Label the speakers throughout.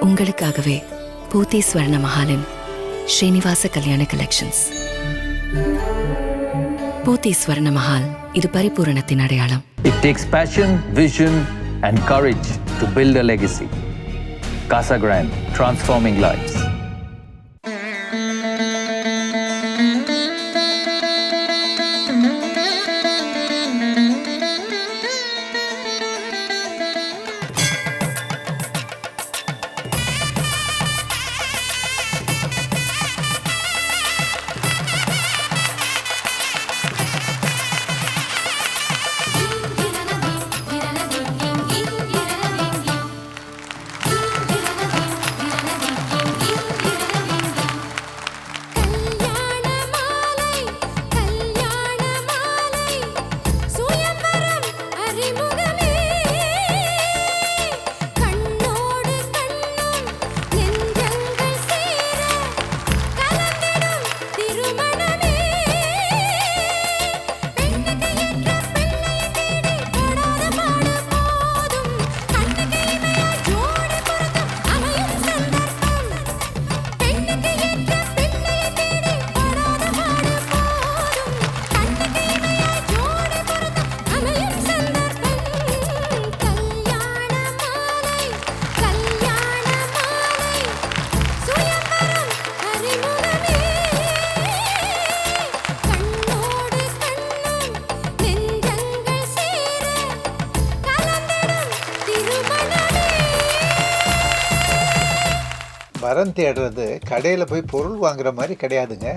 Speaker 1: உங்களுக்காகவே பூத்தி ஸ்வர்ண மஹாலின் ஸ்ரீனிவாச கல்யாண கலெக்ஷன்ஸ். பூத்தி ஸ்வர்ண மஹால், இது பரிபூரணத்தின் அடையாளம்.
Speaker 2: It takes passion, vision and courage to build a legacy. Casa Grande, transforming lives.
Speaker 3: வரன் தேடுறது கடையில் போய் பொருள் வாங்குற மாதிரி கிடையாதுங்க.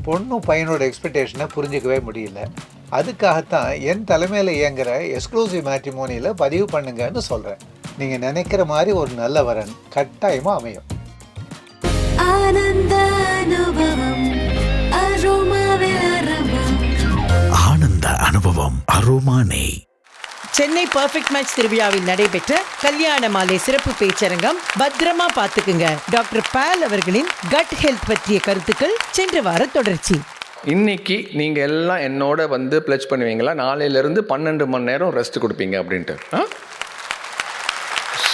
Speaker 3: பொண்ணும் பையனோட எக்ஸ்பெக்டேஷனை புரிஞ்சிக்கவே முடியல. அதுக்காகத்தான் என் தலைமையில் இயங்குகிற எக்ஸ்க்ளூசிவ் மேட்ரிமோனியில் பதிவு பண்ணுங்கன்னு சொல்கிறேன். நீங்கள் நினைக்கிற மாதிரி ஒரு நல்ல வரன் கட்டாயமாக அமையும்.
Speaker 4: ஆனந்த அனுபவம் அரோமானே.
Speaker 5: சென்னை பர்ஃபெக்ட் மேட்ச் திருவிழாவில் நடைபெற்ற கல்யாண மாலை சிறப்பு பேச்சரங்கம். பத்திரமா பாத்துக்குங்க. டாக்டர் பால் அவர்களின் கட் ஹெல்த் பற்றிய கருத்துக்கள் சென்ற வார தொடர்ச்சி.
Speaker 6: இன்னைக்கு நீங்கள் எல்லாம் என்னோட வந்து பிளட்ஜ் பண்ணுவீங்களா, நாளையிலேருந்து 12 மணி நேரம் ரெஸ்ட் கொடுப்பீங்க அப்படின்ட்டு?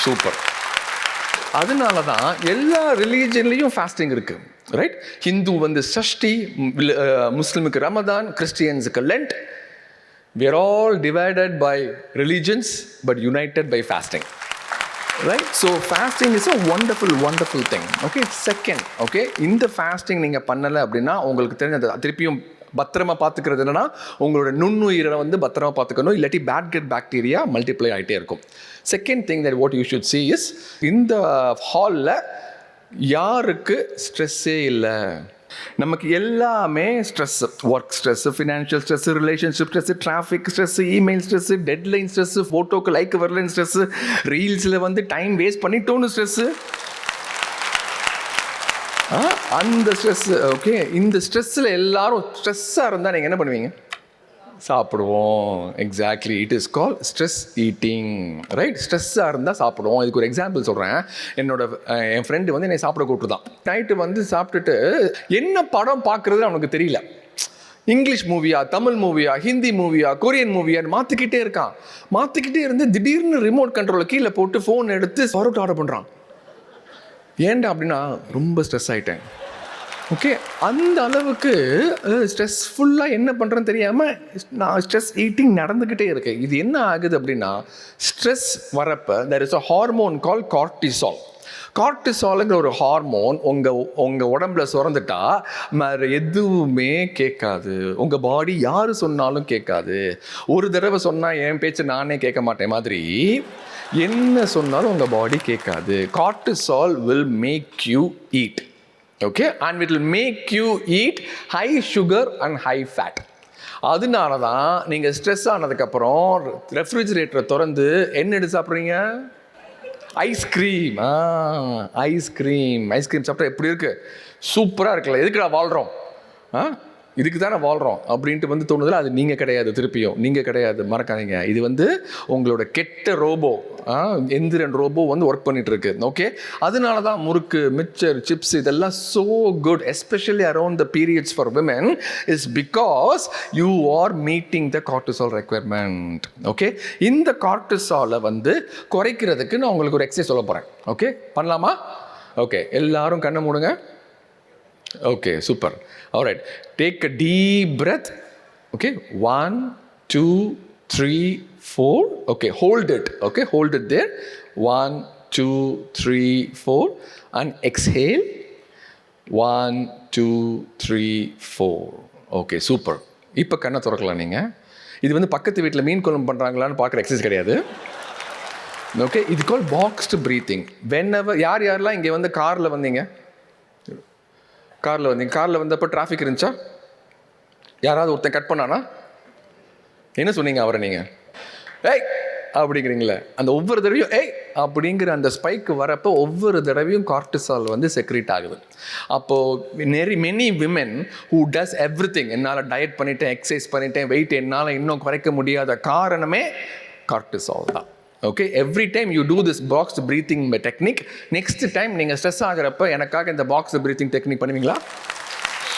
Speaker 6: சூப்பர். அதனால தான் எல்லா ரிலீஜன்லேயும் ஃபாஸ்டிங் இருக்குது, ரைட்? ஹிந்து வந்து சஷ்டி, முஸ்லிமுக்கு ரமதான், கிறிஸ்டியன்ஸுக்கு Lent. We are all divided by religions but united by fasting, right? So fasting is a wonderful thing. Okay, second, okay, இந்த fasting நீங்கள் பண்ணலை அப்படின்னா உங்களுக்கு தெரிஞ்ச திருப்பியும் பத்திரமா பார்த்துக்கிறது என்னன்னா, உங்களோட நுண்ணுயிரை வந்து பத்திரமா பார்த்துக்கணும், இல்லாட்டி பேட் கெட் பாக்டீரியா மல்டிப்ளை ஆகிட்டே இருக்கும். Second thing that what you should see is, இந்த ஹாலில் யாருக்கு ஸ்ட்ரெஸ்ஸே இல்லை? நமக்கு எல்லாமே stress, work stress, financial stress, relationship stress, traffic stress, email stress, deadline stress, ஃபோட்டோக்கு லைக் வரலன்னு ஸ்ட்ரெஸ், ரீல்ஸில் வந்து டைம் வேஸ்ட் பண்ணிட்டோன்னு ஸ்ட்ரெஸ்ஸு, அந்த ஸ்ட்ரெஸ். ஓகே, இந்த ஸ்ட்ரெஸ்ஸில் எல்லாரும் ஸ்ட்ரெஸ்ஸாக இருந்தால் நீங்கள் என்ன பண்ணுவீங்க? சாப்பிடுவோம். Exactly, it is call stress eating, right? ஸ்ட்ரெஸ்ஸாக இருந்தால் சாப்பிடுவோம். இதுக்கு ஒரு எக்ஸாம்பிள் சொல்கிறேன். என் ஃப்ரெண்டு வந்து என்னை சாப்பிட கூப்பிட்டுதான். நைட்டு வந்து சாப்பிட்டுட்டு என்ன படம் பார்க்குறது அவனுக்கு தெரியல. இங்கிலீஷ் மூவியா, தமிழ் மூவியா, ஹிந்தி மூவியா, கொரியன் மூவியான்னு மாற்றிக்கிட்டே இருக்கான். மாற்றிக்கிட்டே இருந்து திடீர்னு ரிமோட் கண்ட்ரோலை கீழே போட்டு ஃபோன் எடுத்து பரோட்டா ஆர்டர் பண்ணுறான். ஏன்டா அப்படின்னா, ரொம்ப ஸ்ட்ரெஸ் ஆகிட்டேன். ஓகே, அந்த அளவுக்கு ஸ்ட்ரெஸ்ஃபுல்லாக என்ன பண்ணுறேன்னு தெரியாமல் நான் ஸ்ட்ரெஸ் ஈட்டிங் நடந்துக்கிட்டே இருக்கேன். இது என்ன ஆகுது அப்படின்னா, ஸ்ட்ரெஸ் வரப்போ there is a hormone called cortisol. கார்டிசாலுங்கிற ஒரு ஹார்மோன் உங்கள் உடம்புல சுரந்துட்டா வேறு எதுவுமே கேட்காது. உங்கள் பாடி யார் சொன்னாலும் கேட்காது. ஒரு தடவை சொன்னால் என் பேச்சு நானே கேட்க மாட்டேன் மாதிரி என்ன சொன்னாலும் உங்கள் பாடி கேட்காது. Cortisol will make you eat. Okay, and it will make you eat high sugar and high fat. அதனால தான் நீங்கள் ஸ்ட்ரெஸ் ஆனதுக்கப்புறம் ரெஃப்ரிஜிரேட்டரை திறந்து என்ன எடுத்து சாப்பிட்றீங்க? ஐஸ்கிரீம். ஐஸ்கிரீம் சாப்பிட்டா எப்படி இருக்குது? சூப்பராக இருக்குல்ல. எதுக்குடா வாழ்கிறோம்? இதுக்கு தானே வாழ்கிறோம் அப்படின்ட்டு வந்து தோணுதில்ல. அது நீங்கள் கிடையாது, திருப்பியும் நீங்கள் கிடையாது, மறக்காதீங்க. இது வந்து உங்களோட கெட்ட ரோபோ, எந்திரன் ரோபோ வந்து ஒர்க் பண்ணிட்டு இருக்கு. ஓகே, அதனால தான் முறுக்கு, மிக்சர், சிப்ஸ் இதெல்லாம் so good, especially around the periods for women, is because you are meeting the cortisol requirement. Okay, இந்த கார்டிசாலை வந்து குறைக்கிறதுக்கு நான் உங்களுக்கு ஒரு எக்ஸசைஸ் சொல்ல போகிறேன். ஓகே, பண்ணலாமா? ஓகே, எல்லாரும் கண்ணை மூடுங்க. Okay, super. Alright, take a deep breath. Okay, 1 2 3 4. Okay, hold it. Okay, hold it there. 1 2 3 4 and exhale. 1 2 3 4. Okay, super. இப்போ கண்ணை திறக்கலாம் நீங்கள். இது வந்து பக்கத்து வீட்டில் மீன் குழம்பு பண்ணுறாங்களான்னு பார்க்குற எக்ஸசைஸ் கிடையாது. ஓகே, இது கால் பாக்ஸ்டு ப்ரீத்திங். வென்எவர் யாரெல்லாம் இங்கே வந்து காரில் வந்தீங்க, காரில் வந்தப்போ டிராஃபிக் இருந்துச்சா? யாராவது ஒருத்தன் கட் பண்ணானா? என்ன சொன்னீங்க அவரை நீங்கள்? ஏய் அப்படிங்கிறீங்களே, அந்த ஒவ்வொரு தடவையும் ஏய் அப்படிங்கிற அந்த ஸ்பைக் வரப்போ ஒவ்வொரு தடவையும் கார்டிசால் வந்து செக்ரேட் ஆகுது. அப்போது many women who does every thing, என்னால் டயட் பண்ணிட்டேன், எக்ஸசைஸ் பண்ணிட்டேன், வெயிட் என்னால் இன்னும் குறைக்க முடியாத காரணமே கார்டிசால் தான். Okay, every time you do this box breathing technique, next time நீங்கள் ஸ்ட்ரெஸ் ஆகிறப்ப எனக்காக இந்த பாக்ஸ் ப்ரீத்திங் டெக்னிக் பண்ணுவீங்களா?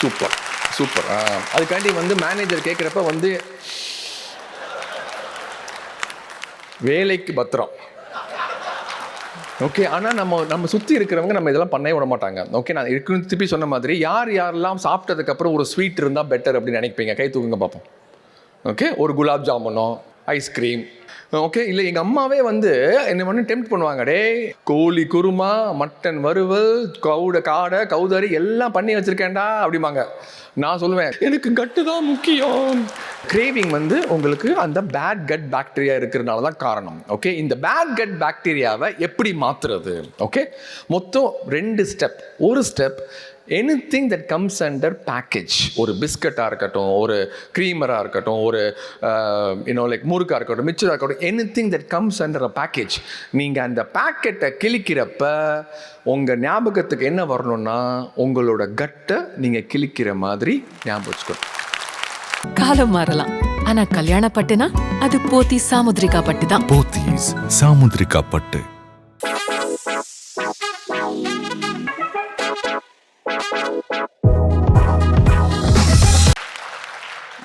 Speaker 6: Super super. அதுக்காண்டி வந்து மேனேஜர் கேட்குறப்ப வந்து வேலைக்கு பத்திரம். ஓகே, ஆனால் நம்ம சுற்றி இருக்கிறவங்க நம்ம இதெல்லாம் பண்ணவே விட மாட்டாங்க. ஓகே, நான் இருக்குன்னு திருப்பி சொன்ன மாதிரி யாரெல்லாம் சாப்பிட்டதுக்கப்புறம் ஒரு ஸ்வீட் இருந்தால் பெட்டர் அப்படின்னு நினைப்பீங்க? கை தூக்குங்க பார்ப்போம். ஓகே, ஒரு குலாப் ஜாமுனோ ஐஸ்கிரீம். ஓகே, இல்லை எங்கள் அம்மாவே வந்து என்னை வந்து டெம்ப்ட் பண்ணுவாங்க. டே, கோழி குருமா, மட்டன் வறுவல், காடை கௌதாரி எல்லாம் பண்ணி வச்சுருக்கேன்டா அப்படிம்பாங்க. நான் சொல்லுவேன் எனக்கு கட்டு தான் முக்கியம். கிரேவிங் வந்து உங்களுக்கு அந்த பேட் கட் பாக்டீரியா இருக்கிறதுனால தான் காரணம். ஓகே, இந்த பேட் கட் பாக்டீரியாவை எப்படி மாற்றுறது? ஓகே, மொத்தம் 2 ஸ்டெப். ஒரு step, anything that comes under package. ஒரு பிஸ்கட்டாக இருக்கட்டும், ஒரு க்ரீமராக இருக்கட்டும், ஒரு லைக் முறுக்காக இருக்கட்டும், மிச்சராக இருக்கட்டும், anything that comes under a package. நீங்கள் அந்த பேக்கெட்டை கிழிக்கிறப்ப உங்கள் ஞாபகத்துக்கு என்ன வரணும்னா உங்களோட கட்டை நீங்கள் கிழிக்கிற மாதிரி ஞாபகம் வச்சுக்கணும்.
Speaker 1: காலம் மாறலாம், ஆனா கல்யாண பட்டுனா அது போத்தீஸ் சாமுத்ரிகா பட்டு தான்.
Speaker 4: போத்தீஸ் சாமுத்ரிகா பட்டு.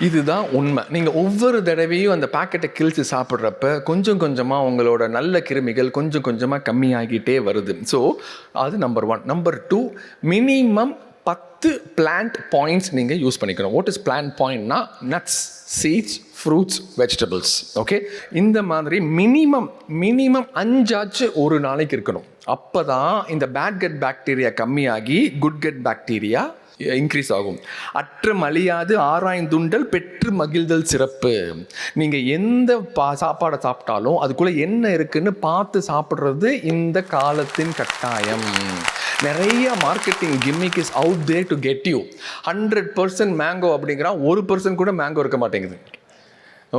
Speaker 6: இதுதான் உண்மை. நீங்கள் ஒவ்வொரு தடவையும் அந்த பாக்கெட்டை கிழிச்சு சாப்பிட்றப்ப கொஞ்சம் கொஞ்சமாக உங்களோட நல்ல கிருமிகள் கொஞ்சம் கொஞ்சமாக கம்மியாகிட்டே வருது. ஸோ அது number 1. Number 2, minimum 10 plant points நீங்கள் யூஸ் பண்ணிக்கணும். வாட் இஸ் பிளான்ட் பாயிண்ட்னா nuts, seeds, fruits, vegetables. Okay, இந்த மாதிரி மினிமம் 5 ஒரு நாளைக்கு இருக்கணும். அப்போ தான் இந்த பேட் கட் பாக்டீரியா கம்மியாகி குட் கட் பாக்டீரியா இன்க்ரீஸ் ஆகும். அற்றம் அழியாது ஆராய்ந்துண்டல் பெற்று மகிழ்தல் சிறப்பு. நீங்கள் எந்த சாப்பாடை சாப்பிட்டாலும் அதுக்குள்ளே என்ன இருக்குன்னு பார்த்து சாப்பிட்றது இந்த காலத்தின் கட்டாயம். நிறைய marketing gimmick is out there to get you. 100% mango அப்படிங்கிறான், 1% கூட மேங்கோ இருக்க மாட்டேங்குது.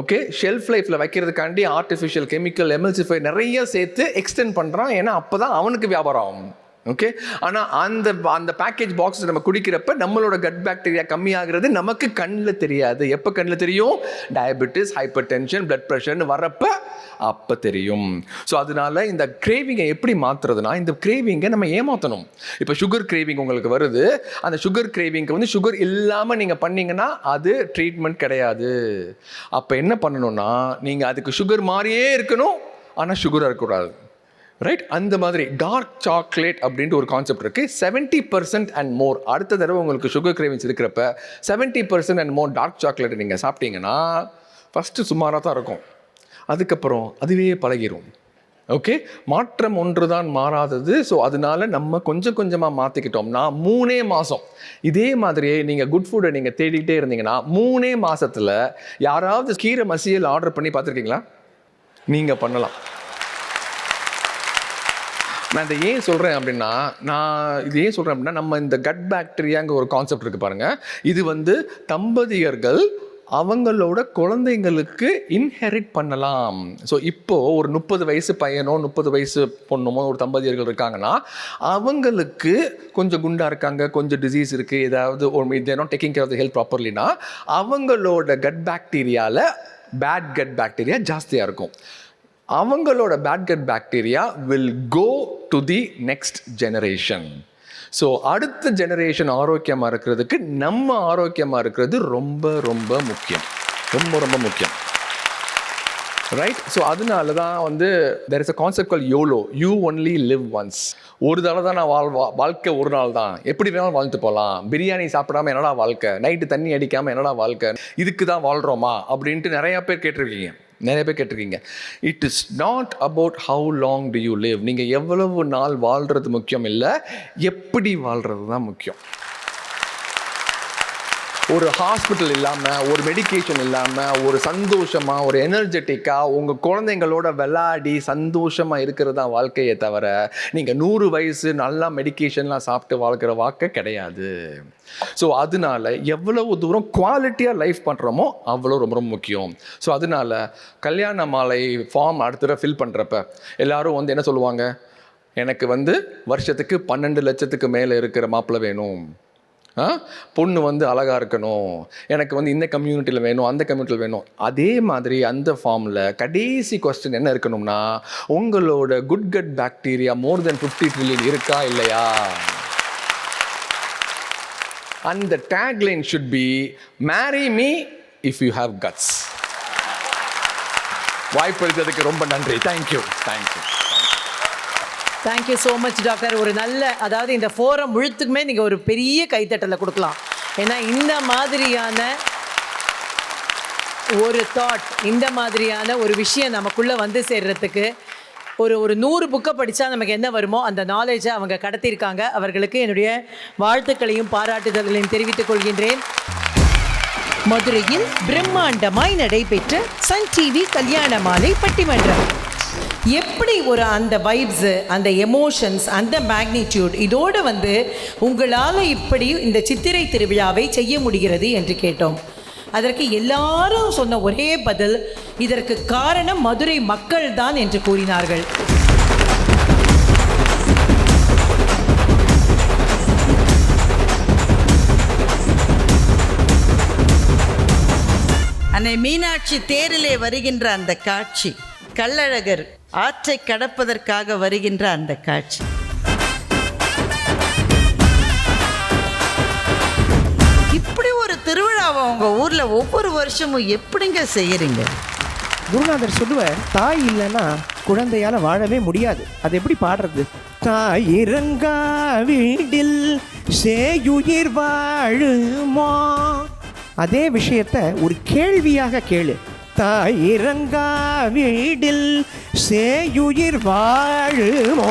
Speaker 6: ஓகே, ஷெல்ஃப் லைஃப்பில் வைக்கிறதுக்காண்டி ஆர்டிஃபிஷியல் கெமிக்கல் எம்எல்சிஃபை நிறைய சேர்த்து எக்ஸ்டெண்ட் பண்ணுறான். ஏன்னா அப்போ தான் அவனுக்கு வியாபாரம் ஆகும். ஓகே, ஆனால் அந்த பேக்கேஜ் பாக்ஸ் நம்ம குடிக்கிறப்ப நம்மளோட கட் பாக்டீரியா கம்மியாகிறது நமக்கு கண்ணில் தெரியாது. எப்போ கண்ணில் தெரியும்? டயபெட்டிஸ், ஹைப்பர் டென்ஷன், பிளட் ப்ரெஷர்னு வரப்போ அப்போ தெரியும். ஸோ அதனால இந்த கிரேவிங்கை எப்படி மாற்றுறதுனா, இந்த கிரேவிங்கை நம்ம ஏமாற்றணும். இப்போ சுகர் கிரேவிங் உங்களுக்கு வருது, அந்த சுகர் கிரேவிங்க்கு வந்து சுகர் இல்லாமல் நீங்கள் பண்ணிங்கன்னா அது ட்ரீட்மெண்ட் கிடையாது. அப்போ என்ன பண்ணணும்னா, நீங்கள் அதுக்கு சுகர் மாதிரியே இருக்கணும், ஆனால் சுகராக இருக்கக்கூடாது. ரைட், அந்த மாதிரி டார்க் சாக்லேட் அப்படின்ட்டு ஒரு கான்செப்ட் இருக்குது. 70% அண்ட் மோர். அடுத்த தடவை உங்களுக்கு சுகர் கிரேவிங்ஸ் இருக்கிறப்ப 70% அண்ட் மோர் டார்க் சாக்லேட் நீங்கள் சாப்பிட்டீங்கன்னா ஃபஸ்ட்டு சுமாராக தான் இருக்கும், அதுக்கப்புறம் அதுவே பழகிரும். ஓகே, மாற்றம் ஒன்று தான் மாறாதது. ஸோ அதனால நம்ம கொஞ்சம் கொஞ்சமாக மாற்றிக்கிட்டோம்னா 3 மாதம் இதே மாதிரியே நீங்கள் குட் ஃபுட்டை நீங்கள் தேடிக்கிட்டே இருந்தீங்கன்னா 3 மாதத்தில் யாராவது கீரை மசியல் ஆர்டர் பண்ணி பார்த்துருக்கீங்களா? நீங்கள் பண்ணலாம். நான் இதை ஏன் சொல்கிறேன் அப்படின்னா, நம்ம இந்த கட் பாக்டீரியாங்கிற ஒரு கான்செப்ட் இருக்குது பாருங்கள். இது வந்து தம்பதியர்கள் அவங்களோட குழந்தைங்களுக்கு இன்ஹெரிட் பண்ணலாம். ஸோ இப்போது ஒரு 30 வயசு பையனோ 30 வயசு பொண்ணுமோ ஒரு தம்பதியர்கள் இருக்காங்கன்னா அவங்களுக்கு கொஞ்சம் குண்டாக இருக்காங்க, கொஞ்சம் டிசீஸ் இருக்குது, ஏதாவது they're not taking care of the health ப்ராப்பர்லினா அவங்களோட கட் பாக்டீரியாவில் பேட் கட் பாக்டீரியா ஜாஸ்தியாக இருக்கும். அவங்களோட bad gut bacteria will go to the next generation. So அடுத்த ஜெனரேஷன் ஆரோக்கியமாக இருக்கிறதுக்கு நம்ம ஆரோக்கியமாக இருக்கிறது ரொம்ப ரொம்ப முக்கியம், ரொம்ப ரொம்ப முக்கியம். ரைட். ஸோ அதனால தான் வந்து there is a concept called YOLO, you only live once. ஒரு தடவை தான் நான் வாழ்க்கை ஒரு நாள் தான், எப்படி வேணாலும் வாழ்ந்துட்டு போகலாம். பிரியாணி சாப்பிடாம என்னடா வாழ்க்கை, நைட்டு தண்ணி அடிக்காமல் என்னடா வாழ்க்கை, இதுக்கு தான் வாழ்கிறோமா அப்படின்ட்டு நிறையா பேர் கேட்டிருக்கீங்க. It is not about how long to you live. நீங்கள் எவ்வளவு நாள் வாழ்கிறது முக்கியம் இல்லை, எப்படி வாழ்கிறது தான் முக்கியம். ஒரு ஹாஸ்பிட்டல் இல்லாமல், ஒரு மெடிக்கேஷன் இல்லாமல், ஒரு சந்தோஷமாக, ஒரு எனர்ஜெட்டிக்காக உங்கள் குழந்தைங்களோட விளையாடி சந்தோஷமாக இருக்கிறது தான் வாழ்க்கையை தவிர நீங்கள் 100 வயசு நல்லா மெடிக்கேஷன்லாம் சாப்பிட்டு வாழ்க்கிற வாழ்க்கை கிடையாது. ஸோ அதனால எவ்வளவு தூரம் குவாலிட்டியாக லைஃப் பண்ணுறோமோ அவ்வளோ ரொம்ப ரொம்ப முக்கியம். ஸோ அதனால கல்யாண மாலை ஃபார்ம் அடுத்த தடவை ஃபில் பண்ணுறப்ப எல்லாரும் வந்து என்ன சொல்லுவாங்க, எனக்கு வந்து வருஷத்துக்கு 12 லட்சத்துக்கு மேலே இருக்கிற மாப்பிள்ளை வேணும், பொண்ணு வந்து அழகாக இருக்கணும், எனக்கு வந்து இந்த கம்யூனிட்டியில் வேணும், அந்த கம்யூனிட்டியில் வேணும். அதே மாதிரி அந்த ஃபார்மில் கடைசி கொஸ்டின் என்ன இருக்கணும்னா, உங்களோட குட் கட் பாக்டீரியா மோர் தென் 50 ட்ரில்லியன் இருக்கா இல்லையா. அந்த tagline should be marry me if you have cuts. வாய்ப்பு அளித்ததுக்கு ரொம்ப நன்றி. Thank you.
Speaker 5: Thank you so much doctor. ஒரு நல்ல, அதாவது இந்த ஃபோரம் முழுத்துக்குமே நீங்கள் ஒரு பெரிய கைத்தட்டலை கொடுக்கலாம். ஏன்னா இந்த மாதிரியான ஒரு தாட், இந்த மாதிரியான ஒரு விஷயம் நமக்குள்ளே வந்து சேர்றதுக்கு ஒரு 100 புக்கை படித்தா நமக்கு என்ன வருமோ அந்த நாலேஜை அவங்க கடத்தியிருக்காங்க. அவர்களுக்கு என்னுடைய வாழ்த்துக்களையும் பாராட்டுதல்களையும் தெரிவித்துக் கொள்கின்றேன். மதுரையில் பிரம்மாண்டமாய் நடைபெற்ற சன் டிவி கல்யாண மாலை பட்டிமன்றம் எப்படி ஒரு அந்த வைப்ஸு, அந்த எமோஷன்ஸ், அந்த மேக்னிடியூட் இதோடு வந்து உங்களால் இப்படி இந்த சித்திரை திருவிழாவை செய்ய முடிகிறது என்று கேட்டோம். அதற்கு எல்லாரும் சொன்ன ஒரே பதில், இதற்கு காரணம் மதுரை மக்கள் தான் என்று கூறினார்கள்.
Speaker 7: அன்னை மீனாட்சி தேரிலே வருகின்ற அந்த காட்சி, கள்ளழகர் ஆற்றை கடப்பதற்காக வருகின்ற அந்த காட்சி, இப்படி ஒரு திருவிழாவை உங்க ஊர்ல ஒவ்வொரு வருஷமும் எப்படிங்க செய்யறீங்க?
Speaker 8: குருநாதர் சொல்லுவார், தாய் இல்லைன்னா குழந்தையால வாழவே முடியாது. அது எப்படி பாடுறது? தாய் இறங்கா வீட்டில் சேயுயிர் வாழுமா. அதே விஷயத்தை ஒரு கேள்வியாக கேளு. தாய் இறங்கா வீடில் சேயுயிர் வாழுமா.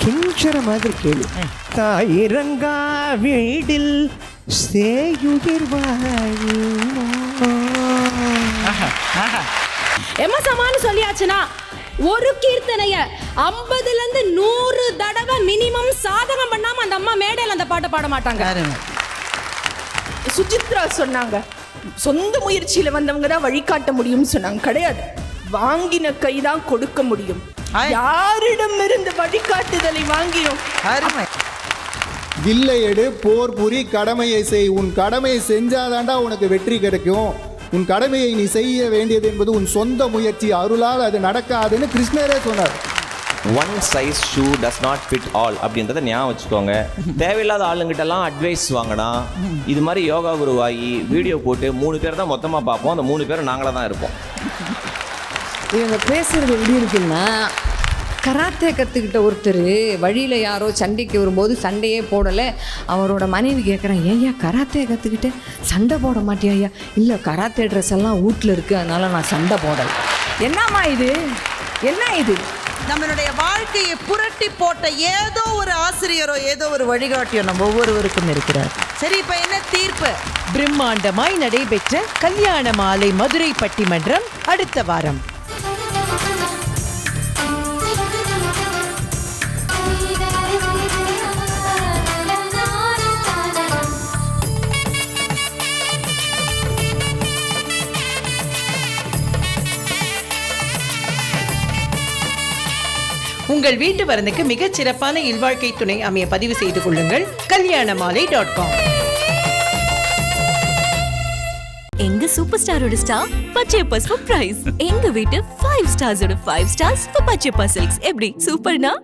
Speaker 8: கிஞ்சர மாதிரி கேளு. தாய் இறங்கா வீடில் சேயுயிர் வாழுமா.
Speaker 9: எமசமானு சொல்லியாச்சுன்னா ஒரு கீர்த்தனைய 50லேருந்து 100 தடவை மினிமம் சாதகம் பண்ணாம அந்த அம்மா மேடையில் அந்த பாட்டை பாட மாட்டாங்க.
Speaker 10: சுஜித்ரா சொன்னாங்க, சொந்த முயற்சியில வந்தவங்க தான் வழிகாட்ட முடியும்னு சொன்னாங்க. கிடையாது, வாங்கின கை தான் கொடுக்க முடியும். யாரிடம் இருந்து வழிகாட்டுதலை வாங்கினோம்?
Speaker 11: வில்லை எடு, போர் புரி, கடமையை செய். உன் கடமையை செஞ்சாதாண்டா உனக்கு வெற்றி கிடைக்கும். உன் கடமையை நீ செய்ய வேண்டியது என்பது உன் சொந்த முயற்சி, அருளால் அது நடக்காதுன்னு கிருஷ்ணரே சொன்னார்.
Speaker 12: One size shoe does not fit all அப்படின்றத ஞாபகம் வச்சுக்கோங்க. தேவையில்லாத ஆளுங்கிட்டலாம் அட்வைஸ் வாங்கினா இது மாதிரி யோகா குருவாகி வீடியோ போட்டு 3 பேர் தான் மொத்தமாக பார்ப்போம். அந்த 3 பேர் நாங்களாக தான் இருப்போம்.
Speaker 13: இவங்க பேசுறது எப்படி இருக்குன்னா, கராத்தே கற்றுக்கிட்ட ஒருத்தர் வழியில் யாரோ சண்டைக்கு வரும்போது சண்டையே போடலை. அவரோட மனைவி கேட்குறேன், ஏய்யா கராத்தே கற்றுக்கிட்டேன், சண்டை போட மாட்டியா? ஐயா இல்லை, கராத்தே ட்ரெஸ் எல்லாம் வீட்டில் இருக்குது, அதனால் நான் சண்டை போடலை. என்னம்மா இது, என்ன இது?
Speaker 7: நம்மளுடைய வாழ்க்கையை புரட்டி போட்ட ஏதோ ஒரு ஆசிரியரோ ஏதோ ஒரு வழிகாட்டியோ நம்ம ஒவ்வொருவருக்கும் இருக்கிறார். சரி, இப்ப என்ன தீர்ப்பு?
Speaker 5: பிரம்மாண்டமாய் நடைபெற்ற கல்யாண மாலை மதுரை பட்டிமன்றம் அடுத்த வாரம். உங்கள் வீட்டு வரனுக்கு மிகச் சிறப்பான இல்வாழ்க்கை துணை அமைய பதிவு செய்து கொள்ளுங்கள். kalyanamaalai.com.
Speaker 9: எங்க சூப்பர் ஸ்டாரோட ஸ்டார் பச்சையப்பா பிரைஸ். எங்க வீட்டு 5 ஸ்டார்ஸோட 5 ஸ்டார்ஸ் பச்சையப்பா சில்க்ஸ். எப்படி சூப்பர்னா?